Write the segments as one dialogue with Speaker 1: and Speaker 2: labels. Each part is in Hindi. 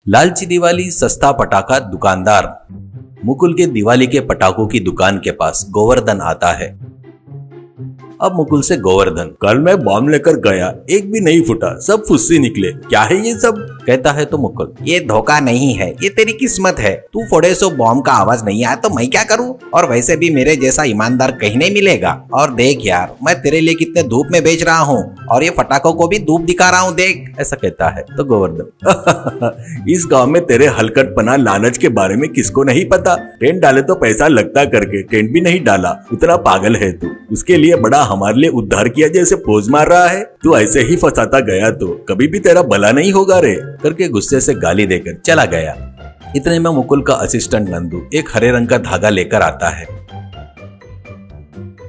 Speaker 1: लालची दिवाली सस्ता पटाखा दुकानदार। मुकुल के दिवाली के पटाखों की दुकान के पास गोवर्धन आता है। अब मुकुल से गोवर्धन, कल मैं बॉम्ब लेकर गया, एक भी नहीं फूटा, सब फुस्सी निकले, क्या है ये सब? कहता है तो मुकुल,
Speaker 2: ये धोखा नहीं है, ये तेरी किस्मत है। तू फोड़े सो बॉम्ब का आवाज नहीं आया तो मैं क्या करूं? और वैसे भी मेरे जैसा ईमानदार कहीं नहीं मिलेगा। और देख यार, मैं तेरे लिए कितने धूप में बेच रहा हूँ और ये पटाखों को भी धूप दिखा रहा हूँ, देख।
Speaker 1: ऐसा कहता है तो गोवर्धन, इस गांव में तेरे हलकटपना लालच के बारे में किसको नहीं पता। टेंट डाले तो पैसा लगता करके टेंट भी नहीं डाला, उतना पागल है तू। उसके लिए बड़ा हमारे लिए उद्धार किया जैसे पोज मार रहा है। तू ऐसे ही फंसाता गया तो कभी भी तेरा भला नहीं होगा रे, करके गुस्से से गाली देकर चला गया। इतने में मुकुल का असिस्टेंट नंदू एक हरे रंग का धागा लेकर आता है।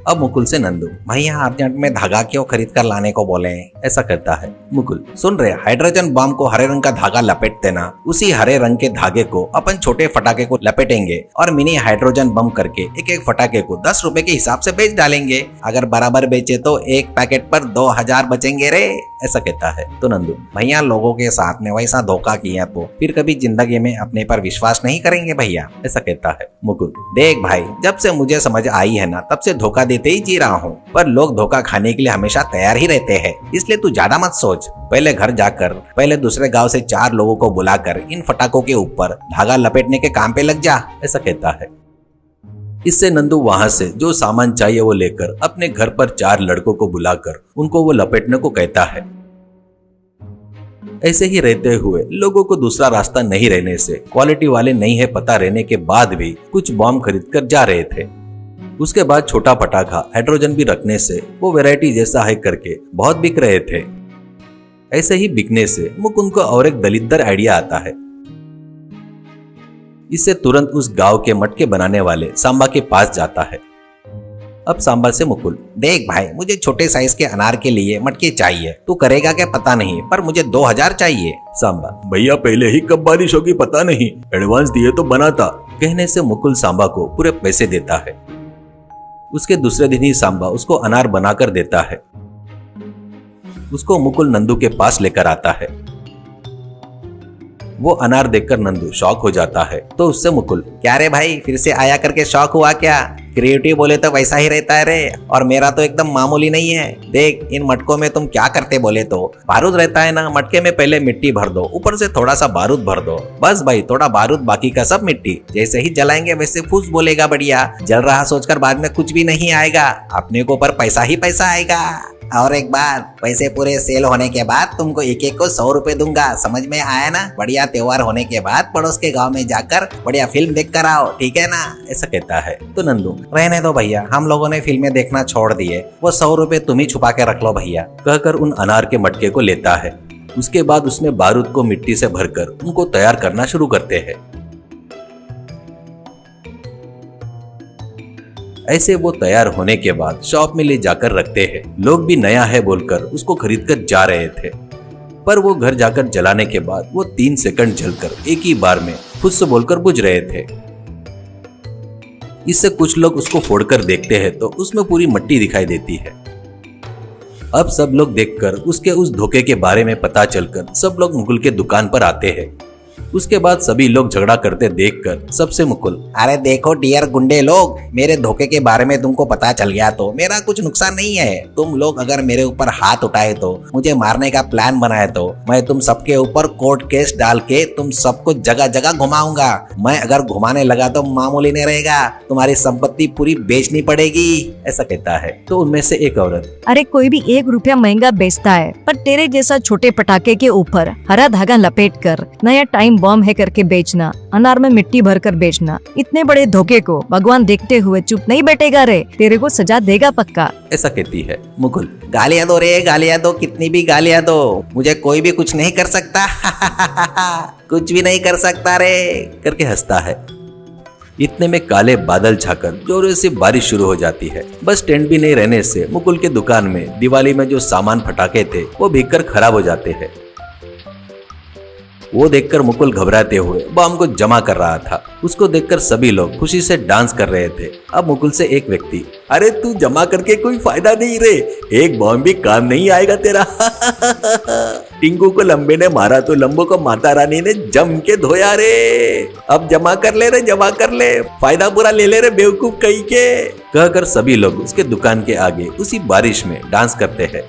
Speaker 1: अब मुकुल से नंदू,
Speaker 2: भैया अर्जेंट में धागा क्यों खरीद कर लाने को बोले?
Speaker 1: ऐसा करता है मुकुल,
Speaker 2: सुन रहे, हाइड्रोजन बम को हरे रंग का धागा लपेट देना, उसी हरे रंग के धागे को अपन छोटे फटाके को लपेटेंगे और मिनी हाइड्रोजन बम करके एक एक फटाके को 10 रुपए के हिसाब से बेच डालेंगे। अगर बराबर बेचे तो एक पैकेट पर 2000 बचेंगे रे।
Speaker 1: ऐसा कहता है तो नंदू,
Speaker 2: भैया लोगों के साथ में वैसा धोखा किया तो फिर कभी जिंदगी में अपने पर विश्वास नहीं करेंगे भैया।
Speaker 1: ऐसा कहता है मुकुल,
Speaker 2: देख भाई, जब से मुझे समझ आई है ना, तब से धोखा देते ही जी रहा हूँ, पर लोग धोखा खाने के लिए हमेशा तैयार ही रहते हैं। इसलिए तू ज्यादा मत सोच, पहले घर जाकर पहले दूसरे गांव से 4 लोगों को बुलाकर इन फटाकों के ऊपर धागा लपेटने के काम पे लग जा।
Speaker 1: ऐसा कहता है। इससे नंदू वहां से जो सामान चाहिए वो लेकर अपने घर पर 4 लड़कों को बुलाकर उनको वो लपेटने को कहता है। ऐसे ही रहते हुए लोगों को दूसरा रास्ता नहीं रहने से, क्वालिटी वाले नहीं है पता रहने के बाद भी कुछ बॉम्ब खरीद कर जा रहे थे। उसके बाद छोटा पटाखा हाइड्रोजन भी रखने से वो वैरायटी जैसा है करके बहुत बिक रहे थे। ऐसे ही बिकने से मुकुंद को और एक दलिद्दर आइडिया आता है। इससे तुरंत उस गांव के मटके बनाने वाले सांबा के पास जाता है। अब सांबा से मुकुल,
Speaker 2: देख भाई, मुझे छोटे साइज के अनार के लिए मटके चाहिए, तू करेगा क्या पता नहीं, पर मुझे 2000 चाहिए।
Speaker 1: सांबा, भैया पहले ही कब बारिश होगी पता नहीं, एडवांस दिए तो बनाता। कहने से मुकुल सांबा को पूरे पैसे देता है। उसके दूसरे दिन ही सांबा उसको अनार बनाकर देता है। उसको मुकुल नंदू के पास लेकर आता है। वो अनार देखकर नंदू शॉक हो जाता है तो उससे मुकुल,
Speaker 2: क्या रे भाई, फिर से आया करके शॉक हुआ क्या? क्रिएटिव बोले तो वैसा ही रहता है रे, और मेरा तो एकदम मामूली नहीं है। देख, इन मटकों में तुम क्या करते बोले तो बारूद रहता है ना, मटके में पहले मिट्टी भर दो, ऊपर से थोड़ा सा बारूद भर दो, बस भाई, थोड़ा बारूद बाकी का सब मिट्टी। जैसे ही जलाएंगे वैसे फूस बोलेगा बढ़िया, जल रहा सोचकर बाद में कुछ भी नहीं आएगा, अपने को ऊपर पैसा ही पैसा आएगा। और एक बार पैसे पूरे सेल होने के बाद तुमको एक एक को 100 रुपए दूंगा, समझ में आया ना? बढ़िया त्योहार होने के बाद पड़ोस के गांव में जाकर बढ़िया फिल्म देख कर आओ, ठीक है ना?
Speaker 1: ऐसा कहता है तो नंदू,
Speaker 2: रहने दो भैया, हम लोगों ने फिल्में देखना छोड़ दिए, वो 100 रुपए तुम ही छुपा के रख लो भैया,
Speaker 1: कहकर उन अनार के मटके को लेता है। उसके बाद उसमें बारूद को मिट्टी से भरकर उनको तैयार करना शुरू करते हैं। ऐसे वो तैयार होने के बाद शॉप में ले जाकर रखते हैं। लोग भी नया है बोलकर उसको खरीद कर जा रहे थे, पर वो घर जाकर जलाने के बाद वो 3 सेकंड जलकर एक ही बार में फुस बोलकर बुझ रहे थे। इससे कुछ लोग उसको फोड़कर देखते हैं तो उसमें पूरी मिट्टी दिखाई देती है। अब सब लोग देखकर उसके उस धोखे के बारे में पता चलकर सब लोग मुकुल के दुकान पर आते हैं। उसके बाद सभी लोग झगड़ा करते देखकर सबसे मुकुल,
Speaker 2: अरे देखो डियर गुंडे लोग, मेरे धोखे के बारे में तुमको पता चल गया तो मेरा कुछ नुकसान नहीं है। तुम लोग अगर मेरे ऊपर हाथ उठाए तो, मुझे मारने का प्लान बनाए तो मैं तुम सबके ऊपर कोर्ट केस डाल के तुम सबको जगह जगह घुमाऊंगा। मैं अगर घुमाने लगा तो मामूली नहीं रहेगा, तुम्हारी संपत्ति पूरी बेचनी पड़ेगी। ऐसा कहता है तो उनमें से एक औरत,
Speaker 3: अरे कोई भी 1 रुपया महंगा बेचता है, पर तेरे जैसा छोटे पटाखे के ऊपर हरा धागा लपेट कर नया टाइम बॉम्ब है करके बेचना, अनार में मिट्टी भरकर बेचना, इतने बड़े धोखे को भगवान देखते हुए चुप नहीं बैठेगा रे, तेरे को सजा देगा पक्का।
Speaker 1: ऐसा कहती है मुकुल,
Speaker 2: गालियां दो रे, गालियां दो, कितनी भी गालियां दो, मुझे कोई भी कुछ नहीं कर सकता। कुछ भी नहीं कर सकता रे,
Speaker 1: करके हंसता है। इतने में काले बादल छाकर जोरों से बारिश शुरू हो जाती है। बस टेंट भी नहीं रहने से मुकुल के दुकान में दिवाली में जो सामान फटाके थे वो भीगकर खराब हो जाते हैं।
Speaker 2: वो देखकर मुकुल घबराते हुए बॉम्ब को जमा कर रहा था। उसको देखकर सभी लोग खुशी से डांस कर रहे थे। अब मुकुल से एक व्यक्ति,
Speaker 1: अरे तू जमा करके कोई फायदा नहीं रे, एक बॉम्ब भी काम नहीं आएगा तेरा। टिंकू को लंबे ने मारा तो लंबो को माता रानी ने जम के धोया रे। अब जमा कर ले रे, जमा कर ले, फायदा पूरा ले ले रे बेवकूफ कहीं के।
Speaker 2: कहकर सभी लोग उसके दुकान के आगे उसी बारिश में डांस करते हैं।